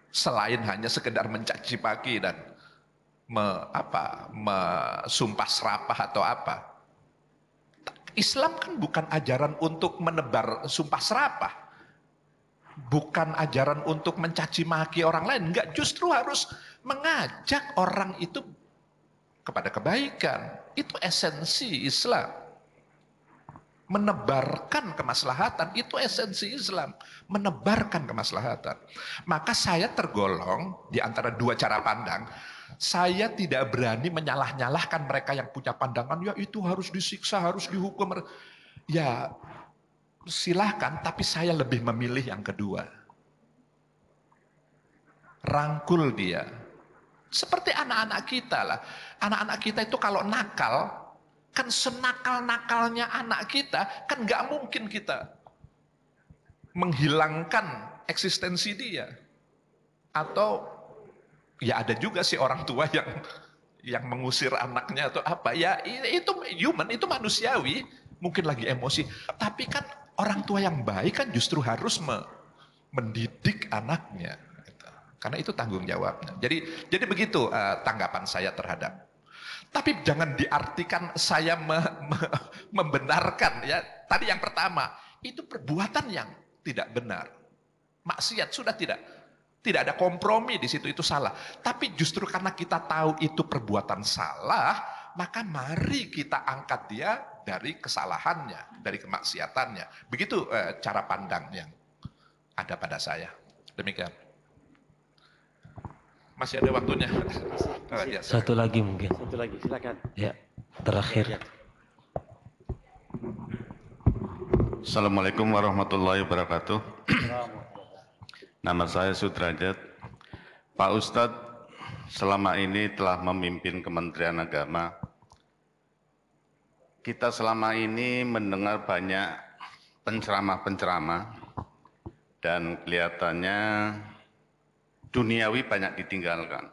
Selain hanya sekedar mencaci maki dan sumpah serapah atau apa. Islam kan bukan ajaran untuk menebar sumpah serapah. Bukan ajaran untuk mencaci maki orang lain. Enggak, justru harus mengajak orang itu kepada kebaikan. Itu esensi Islam. Menebarkan kemaslahatan, itu esensi Islam. Menebarkan kemaslahatan. Maka saya tergolong di antara dua cara pandang. Saya tidak berani menyalah-nyalahkan mereka yang punya pandangan, ya itu harus disiksa, harus dihukum. Ya silahkan, tapi saya lebih memilih yang kedua. Rangkul dia. Seperti anak-anak kita lah. Anak-anak kita itu kalau nakal, kan senakal-nakalnya anak kita, kan gak mungkin kita menghilangkan eksistensi dia. Atau ya ada juga sih orang tua yang mengusir anaknya atau apa. Ya itu human, itu manusiawi. Mungkin lagi emosi. Tapi kan orang tua yang baik kan justru harus mendidik anaknya. Karena itu tanggung jawabnya. Jadi begitu tanggapan saya terhadap. Tapi jangan diartikan saya membenarkan ya. Tadi yang pertama, itu perbuatan yang tidak benar. Maksiat sudah tidak ada kompromi di situ, itu salah. Tapi justru karena kita tahu itu perbuatan salah, maka mari kita angkat dia dari kesalahannya, dari kemaksiatannya. Begitu cara pandang yang ada pada saya. Demikian. Masih ada waktunya. Satu lagi mungkin. Satu lagi, silakan. Ya, terakhir. Assalamualaikum warahmatullahi wabarakatuh. Nama saya Sudrajat. Pak Ustadz selama ini telah memimpin Kementerian Agama. Kita selama ini mendengar banyak penceramah-penceramah dan kelihatannya duniawi banyak ditinggalkan.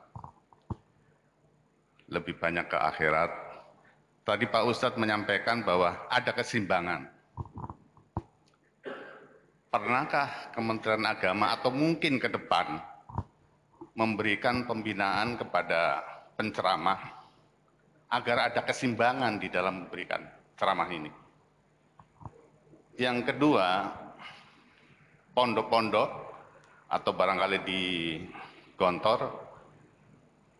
Lebih banyak ke akhirat. Tadi Pak Ustadz menyampaikan bahwa ada keseimbangan. Pernahkah Kementerian Agama atau mungkin ke depan memberikan pembinaan kepada penceramah agar ada keseimbangan di dalam memberikan ceramah ini? Yang kedua, pondok-pondok atau barangkali di Gontor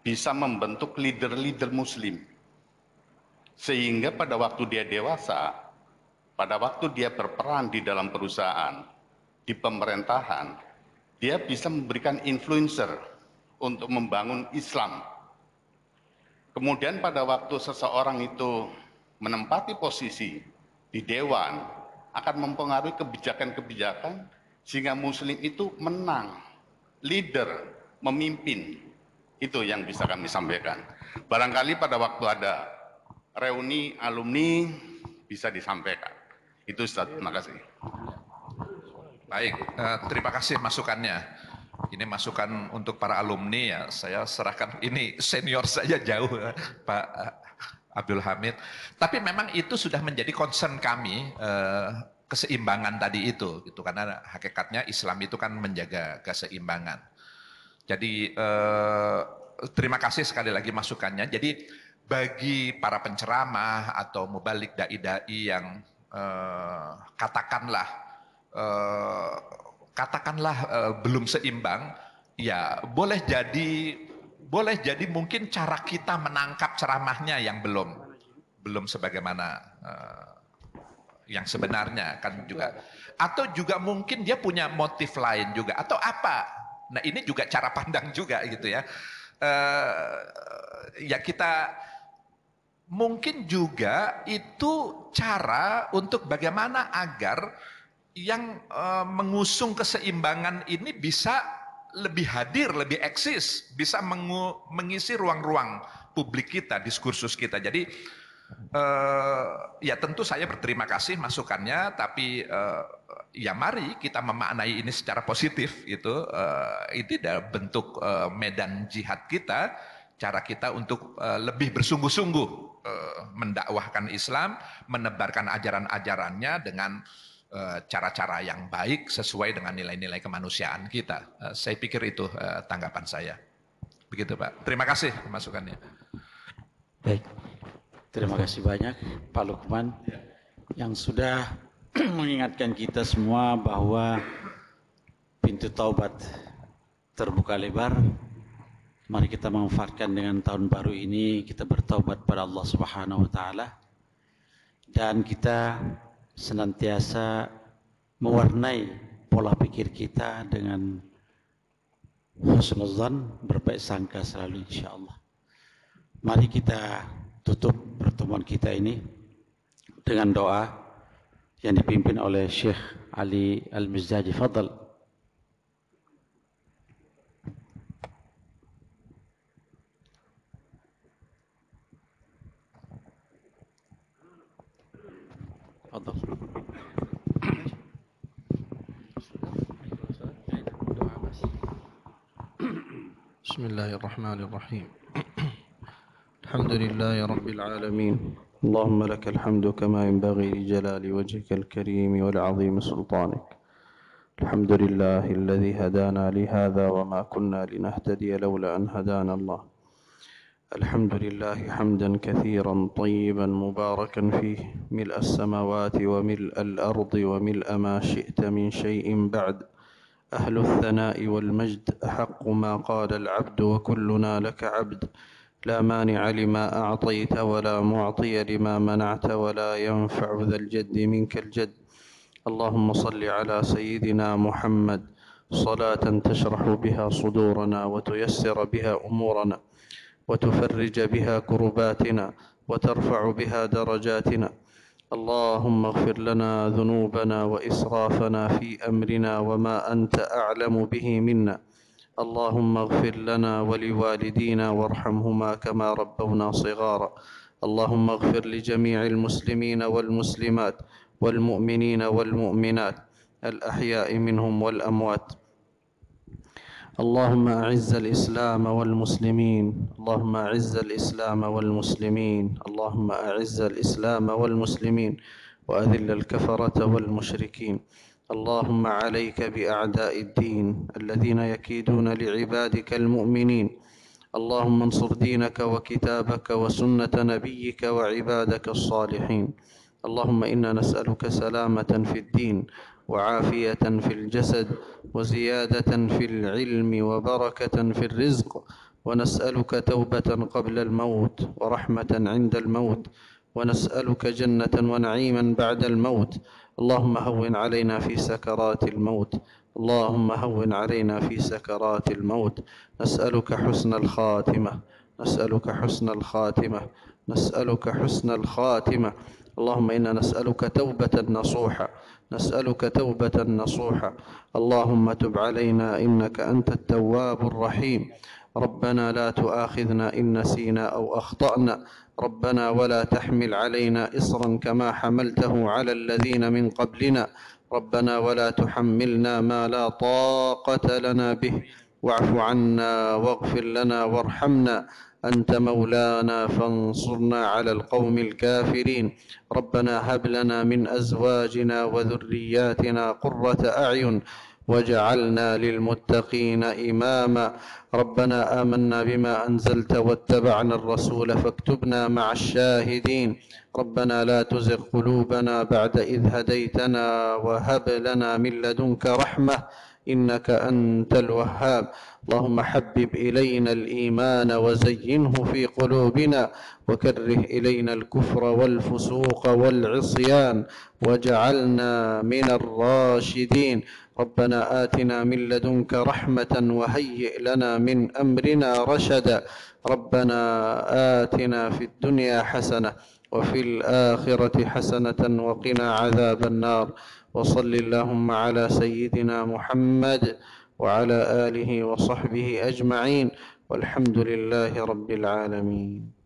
bisa membentuk leader-leader muslim. Sehingga pada waktu dia dewasa, pada waktu dia berperan di dalam perusahaan, di pemerintahan, dia bisa memberikan influencer untuk membangun Islam. Kemudian pada waktu seseorang itu menempati posisi di dewan, akan mempengaruhi kebijakan-kebijakan sehingga muslim itu menang, leader, memimpin. Itu yang bisa kami sampaikan. Barangkali pada waktu ada reuni alumni bisa disampaikan. Itu Ustaz, terima kasih. Baik, terima kasih masukannya. Ini masukan untuk para alumni ya, saya serahkan, ini senior saya jauh Pak Abdul Hamid. Tapi memang itu sudah menjadi concern kami, keseimbangan tadi itu, gitu. Karena hakikatnya Islam itu kan menjaga keseimbangan. Jadi terima kasih sekali lagi masukannya. Jadi bagi para penceramah atau mubalik dai-dai yang katakanlah belum seimbang, ya boleh jadi mungkin cara kita menangkap ceramahnya yang belum sebagaimana yang sebenarnya kan juga, atau juga mungkin dia punya motif lain juga atau apa. Nah ini juga cara pandang juga gitu ya. Ya kita mungkin juga itu cara untuk bagaimana agar yang mengusung keseimbangan ini bisa lebih hadir, lebih eksis, bisa mengisi ruang-ruang publik kita, diskursus kita. Jadi Ya tentu saya berterima kasih masukannya, tapi ya mari kita memaknai ini secara positif gitu. Ini adalah bentuk medan jihad kita, cara kita untuk lebih bersungguh-sungguh mendakwahkan Islam, menebarkan ajaran-ajarannya dengan cara-cara yang baik sesuai dengan nilai-nilai kemanusiaan kita. Saya pikir itu tanggapan saya. Begitu Pak. Terima kasih masukannya. Baik. Terima kasih banyak Pak Lukman yang sudah mengingatkan kita semua bahwa pintu taubat terbuka lebar. Mari kita manfaatkan dengan tahun baru ini, kita bertaubat pada Allah Subhanahu wa taala dan kita senantiasa mewarnai pola pikir kita dengan husnuzan, berbaik sangka selalu insyaallah. Mari kita tutup pertemuan kita ini dengan doa yang dipimpin oleh Syekh Ali Al-Mizdaji. Fadal. Fadal. Bismillahirrahmanirrahim. الحمد لله رب العالمين اللهم لك الحمد كما ينبغي لجلال وجهك الكريم والعظيم سلطانك. الحمد لله الذي هدانا لهذا وما كنا لنهتدي لولا أن هدانا الله. الحمد لله حمدا كثيرا طيبا مباركا فيه ملء السماوات وملء الأرض وملء ما شئت من شيء بعد. أهل الثناء والمجد أحق ما قال العبد وكلنا لك عبد. لا مانع لما أعطيت ولا معطي لما منعت ولا ينفع ذا الجد منك الجد. اللهم صل على سيدنا محمد صلاة تشرح بها صدورنا وتيسر بها أمورنا وتفرج بها كرباتنا وترفع بها درجاتنا. اللهم اغفر لنا ذنوبنا وإسرافنا في أمرنا وما أنت أعلم به منا. اللهم اغفر لنا ولوالدينا وارحمهما كما ربونا صغارا. اللهم اغفر لجميع المسلمين والمسلمات والمؤمنين والمؤمنات الأحياء منهم والأموات. اللهم أعز الإسلام والمسلمين. اللهم أعز الإسلام والمسلمين. اللهم أعز الإسلام والمسلمين وأذل الكفرة والمشركين. اللهم عليك بأعداء الدين الذين يكيدون لعبادك المؤمنين. اللهم انصر دينك وكتابك وسنة نبيك وعبادك الصالحين. اللهم إنا نسألك سلامة في الدين وعافية في الجسد وزيادة في العلم وبركة في الرزق، ونسألك توبة قبل الموت ورحمة عند الموت، ونسألك جنة ونعيما بعد الموت. اللهم هون علينا في سكرات الموت. اللهم هون علينا في سكرات الموت. نسألك حسن الخاتمة. نسألك حسن الخاتمة. نسألك حسن الخاتمة. اللهم إنا نسألك توبة نصوحة. نسألك توبة نصوحة. اللهم تب علينا إنك أنت التواب الرحيم. ربنا لا تؤاخذنا إن نسينا أو أخطأنا. ربنا ولا تحمل علينا إصرا كما حملته على الذين من قبلنا. ربنا ولا تحملنا ما لا طاقة لنا به. واعف عنا واغفر لنا وارحمنا. أنت مولانا فانصرنا على القوم الكافرين. ربنا هب لنا من أزواجنا وذرياتنا قرة أعين وجعلنا للمتقين إماما. ربنا آمنا بما أنزلت واتبعنا الرسول فاكتبنا مع الشاهدين. ربنا لا تزغ قلوبنا بعد إذ هديتنا وهب لنا من لدنك رحمة إنك أنت الوهاب. اللهم حبب إلينا الإيمان وزينه في قلوبنا وكره إلينا الكفر والفسوق والعصيان واجعلنا من الراشدين. ربنا آتنا من لدنك رحمة وهيئ لنا من أمرنا رشدا. ربنا آتنا في الدنيا حسنة وفي الآخرة حسنة وقنا عذاب النار. وصل اللهم على سيدنا محمد وعلى آله وصحبه أجمعين والحمد لله رب العالمين.